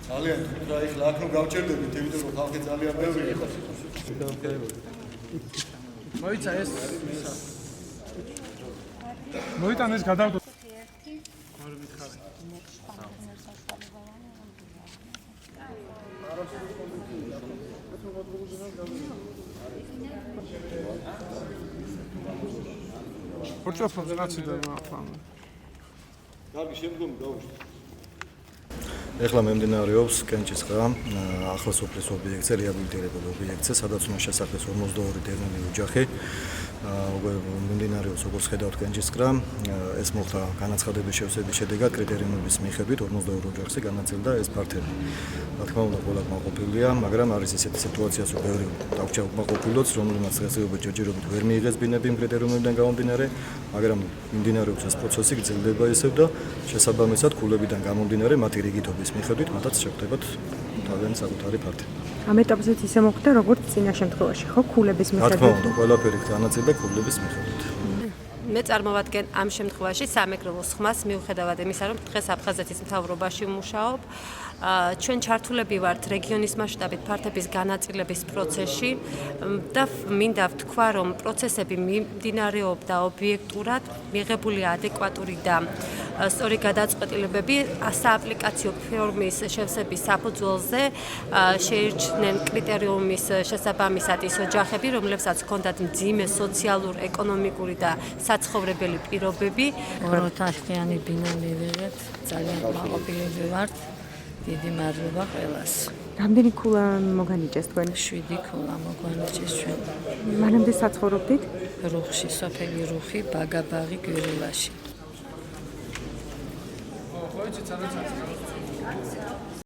ძალიან რა ეხლა აქ რომ გავჭერდებით, იმიტომ რომ ხალხი ძალიან ბევრი იყო. მოიცა ეს მოიტან ეს გადავდო ორი მითხარი Portofon racji da ma plan. Კარგი, შემდგომი გავუშვით. ეხლა მიმდინარეობს კენჭისყრა ახლა სოფლის ობიექტზე, რეაბილიტირებულ ობიექტზე, სადაც უნდა შესახდეს 52 დევნილი ოჯახი. უკვე მიმდინარეობს, როგორც ხედავთ, კენჭისყრა. ეს მოხდა განაცხადების შევსების შედეგად კრიტერიუმების მიხედვით 52 ოჯახზე განაწილდა ეს ფართები. რა თქმა უნდა, ყველა კმაყოფილია, მაგრამ არის ისეთი სიტუაციაც, რომ ბევრი დაგჭა უკმაყოფილოც, რომელმაც დღესდღეობით ჯერჯერობით ვერ მიიღეს ბინები იმ კრიტერიუმებიდან გამომდინარე, მაგრამ მიმდინარეობს ეს პროცესი, გრძელდება ისევ და შესაბამისად ქულებიდან გამომდინარე მათი რიგითობის მიხედვით მათაც შეხვდებათ თავიანთი საკუთარი ფართი. ამ ეტაპზეც ისე მოხდა, როგორც წინა შემთხვევაში, ხო, ქულების რა თქმა მიხედვით. უნდა, ყველაფერი განაწილდა ქულების მიხედვით. მე წარმოვადგენ ამ შემთხვევაში სამეგრელოს ხმას მიუხედავად იმისა, რომ დღეს აფხაზეთის მთავრობაში ვმუშაობ. ჩვენ ჩართულები ვართ რეგიონის მასშტაბით ფართების განაწილების პროცესში და მინდა ვთქვა, რომ პროცესები მიმდინარეობდა ობიექტურად, მიღებულია ადეკვატური და სწორი გადაწყვეტილებები სააპლიკაციო ფორმის შევსების საფუძველზე შეირჩნენ კრიტერიუმის შესაბამისად ის ოჯახები, რომლებსაც ჰქონდათ მძიმე სოციალურ-ეკონომიკური და საცხოვრებელი პირობები. ოროთაშქიანი ბინა მივიღეთ, ძალიან მაყოფილები ვართ. დიდი მადლობა ყველას. რამდენი ქულა მოგანიჭეს თქვენ? 7 ქულა მოგვანიჭეს ჩვენ. მანამდე საცხოვრობდით? რუხში, სოფელი რუხი, ბაგაბაღი, გვირილაში. ხო იცით სადაც